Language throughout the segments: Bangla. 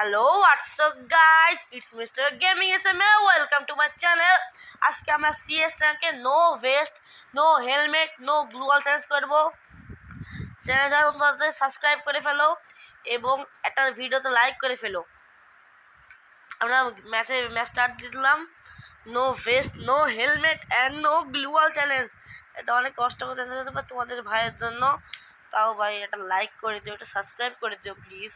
Hello, what's up guys? It's Mr. Gaming SMA. Welcome to my channel. আজকে আমরা CS র্যাঙ্কে no vest, no helmet, no গ্লুয়াল challenge করব। চ্যানেলটা তোমরা সাবস্ক্রাইব করে ফেলো এবং একটা ভিডিওতে লাইক করে ফেলো। আমরা ম্যাচ স্টার্ট দিলাম। No vest, no helmet and no গ্লুয়াল challenge. এটা অনেক কষ্ট করে চ্যালেঞ্জ হতে পারে তোমাদের ভাইয়ের জন্য। তাও ভাই এটা লাইক করে দিও, এটা সাবস্ক্রাইব করে দিও প্লিজ।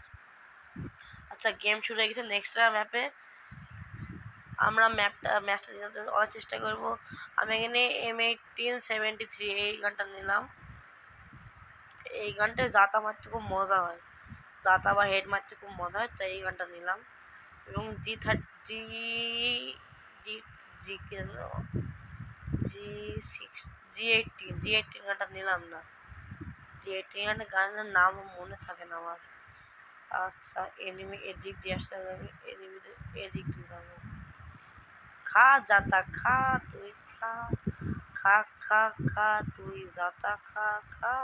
আচ্ছা, গেম শুরু হয়ে গেছে। নেক্সট ম্যাপে আমরা ম্যাচটা জেতার অনেক চেষ্টা করব। আমি এখানে M1873 এই গানটা নিলাম। এই গানটায় জাতা মারতে খুব মজা হয়, জাতা বা হেড মারতে খুব মজা হয়, তাই এই গানটা নিলাম। এবং জি জি জি জি18 গানটা নিলাম না। জি18 গানের নাম মনে থাকে না আমার। আচ্ছা, এনিমি এদিক দিয়ে আসতে আমি এদিক দিয়ে যাবো। খা জাতা খা, তুই খা খা খা খা, তুই জাতা খা খা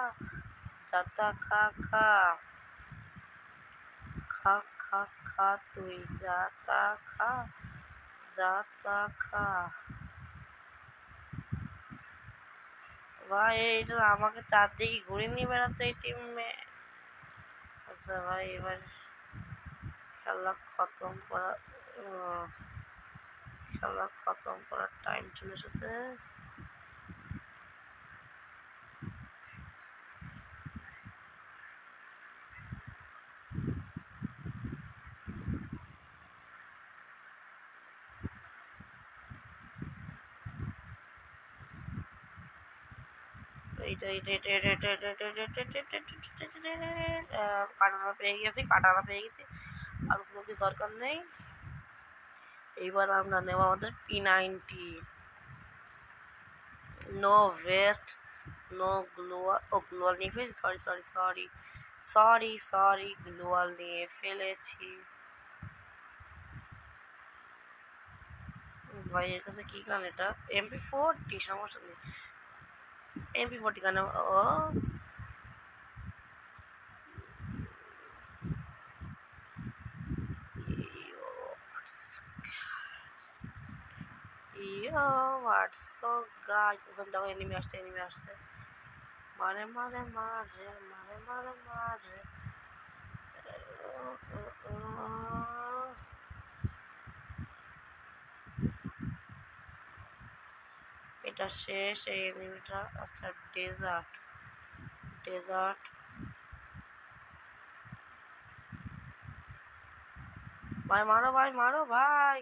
জাতা খা খা খা খা খা, তুই জাতা খা জাতা খা। ভাই এটা আমাকে চারদিকে ঘুরে নিয়ে বেড়াচ্ছে এই টিমে। আচ্ছা ভাই, এবার খেলা খতম করার টাইম চলে এসেছে। কাটানা পেয়ে গেছি আর কোনো কিছু দরকার নেই। এইবার আমরা নেব আমাদের P90। নো ভেস্ট, নো গ্লোয়াল নিয়ে ফেলেছি। সরি, গ্লোয়াল নিয়ে ফেলেছি। ভাই এর কাছে কি গান? এটা MP40, সমস্যা নেই। MP40 গান। ও হোয়াটসঅ্যাপ গাইস, ওখানে দেখো এনিমি আসছে। মারে মারে মারে মারে মারে মারে। এটা শেষ এই এনিমিটা। আচ্ছা, ডেজার্ট ভাই মারো ভাই।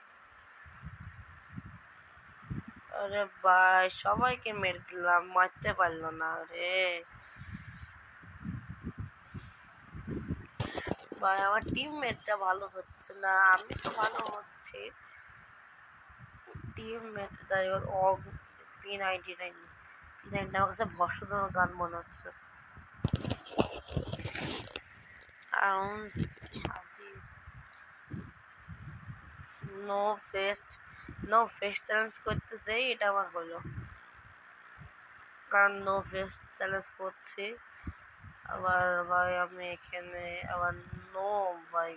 আরে ভাই, সবাইকে মেরে দিলাম, মারতে পারলো না রে ভাই। আমার টিমমেটটা ভালো হচ্ছে না, আমি তো ভালো হচ্ছি। টিমমেটটা এবার P99 আমার কাছে ভর্ষজনক গান মনে হচ্ছে। নো ফেস্ট চ্যালেঞ্জ করতে যাই, এটা আমার হলো। কারণ নো ফেস্ট চ্যালেঞ্জ করছি। আবার ভাই আমি এখানে আবার নো ভাই,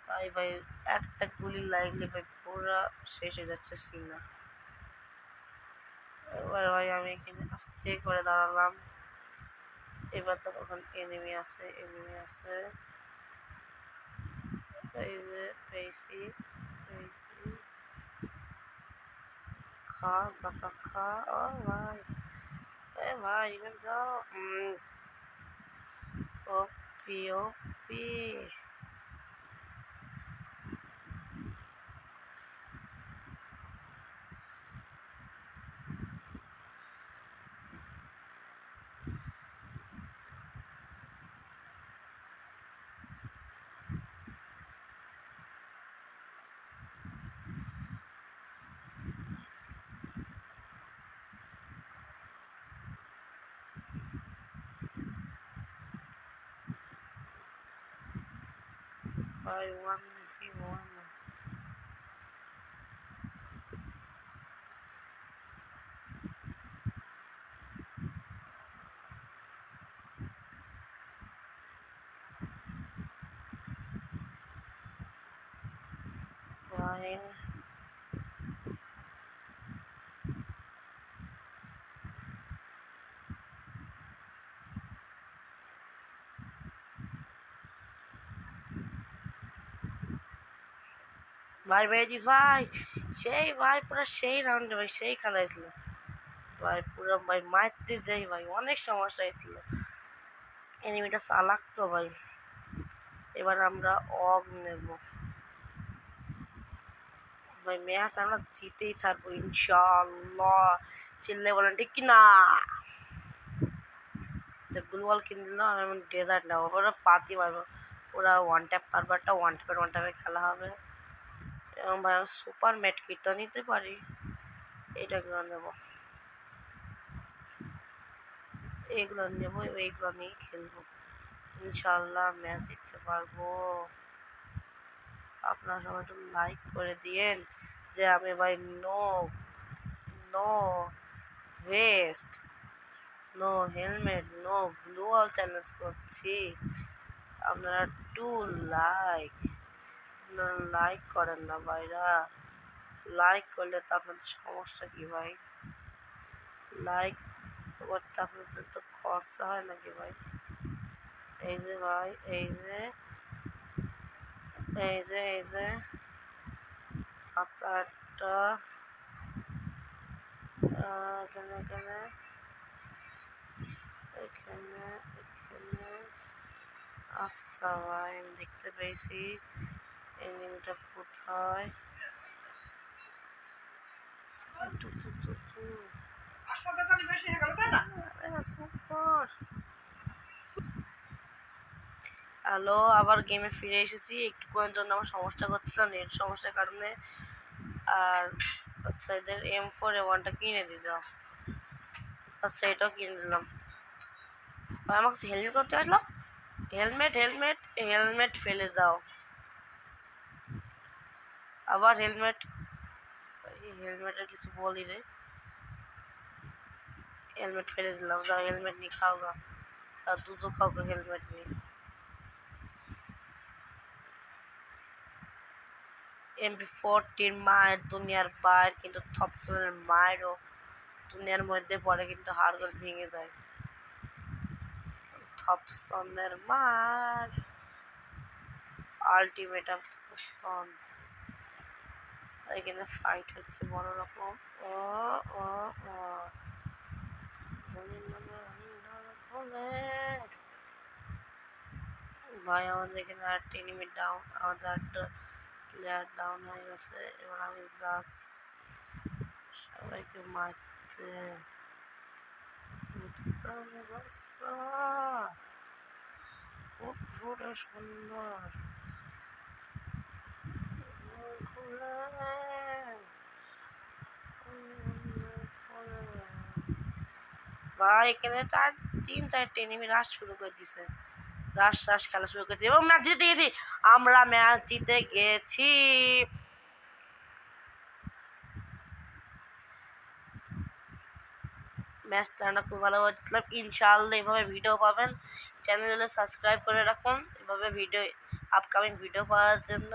তাই ভাই একটা গুলি লাগলে ভাই পুরা শেষ হয়ে যাচ্ছে সিনা। এবার ভাই আমি এখানে আস্তে করে দাঁড়ালাম। এবার তো ওখানে এনিমি আছে। এই যে পেয়েছি। খা জাতা খা। ও ভাই, এ ভাই এবার যাও। ওপি। By 1v1. ফাইন। ভাই বেজিস ভাই, সেই ভাই পুরো সেই রাউন্ডে ভাই সেই খেলা হয়েছিল ভাই, পুরো ভাই মারতে যাই ভাই অনেক সমস্যা হয়েছিল, এনিমিটা চালাক তো ভাই। এবার আমরা অগ নেব ভাই, ম্যাচ আমরা জিতেই ছাড়বো ইনশাআল্লাহ, চিল্লে বলেন ঠিক কি না? গ্লুয়াল কিনে দিলাম, আমি এখন ডেজার্ট নেবো, ওরা পাতি মারবো, ওরা ওয়ান ট্যাপ কারবারটা ওয়ান ট্যাপে খেলা হবে। এবং ভাই আমি সুপার ম্যাট কিটটা নিতে পারি, এইটাগুলো নেবো, এইগুলো নেবো, এইগুলো নিয়ে খেলবো, ইনশাল্লাহ ম্যাচ জিততে পারবো। আপনারা সবাই একটু লাইক করে দিয়েন যে আমি ভাই no no vest, no helmet, no গ্লুয়াল challenge করছি। আপনারা টু লাইক, আপনারা লাইক করেন না ভাইরা, লাইক করলে তো আপনাদের সমস্যা কি ভাই? লাইক করতে আপনাদের তো খরচা হয় নাকি ভাই? এই যে ভাই, এই যে এই যে এই যে 7-8টা এখানে এখানে এখানে এখানে। আচ্ছা ভাই আমি দেখতে পেয়েছি এনিমিটা কোথায়। হ্যালো, আবার গেমে ফিরে এসেছি। একটুক্ষণের জন্য আমার সমস্যা করছিল নেট সমস্যার কারণে। আর আচ্ছা এদের M4A1টা কিনে দিয়ে যাও। আচ্ছা এটাও কিনে দিলাম। আমাকে হেলমেট করতে আসলো, হেলমেট হেলমেট হেলমেট ফেলে দাও, আবার হেলমেট, হেলমেটের কিছু বলি রে, হেলমেট ফেলে দিলাম, যাও হেলমেট নিয়ে খাও গা, আর দুধও খাও গা হেলমেট নিয়ে। MP14 মায়ের দুনিয়ার বাইর, কিন্তু থপসনের মায়েরও দুনিয়ার মধ্যে পড়ে, কিন্তু হাড়গোড় ভেঙে যায়। থপসনের মার আলটিমেট অফ থপসন। এখানে ফাইট হচ্ছে বড় রকম। ও ও ও ভাই আমাদের এখানে আরেকটা এনিমি ডাউন, আমাদের আরেকটা প্লেয়ার ডাউন হয়ে গেছে। এবার আমি যাচ্ছি সবাইকে মারতে। খুব সুন্দর ভাই, এখানে 3-4টে এনিমি রাশ শুরু করে দিছে, রাশ খেলা শুরু করেছে এবং ম্যাচ জিতে গেছি, আমরা ম্যাচ জিতে গেছি। ম্যাচটা আমরা খুব ভালোভাবে জিতলাম ইনশাআল্লাহ। এভাবে ভিডিও পাবেন, চ্যানেলে সাবস্ক্রাইব করে রাখুন এভাবে ভিডিও, আপকামিং ভিডিও পাওয়ার জন্য।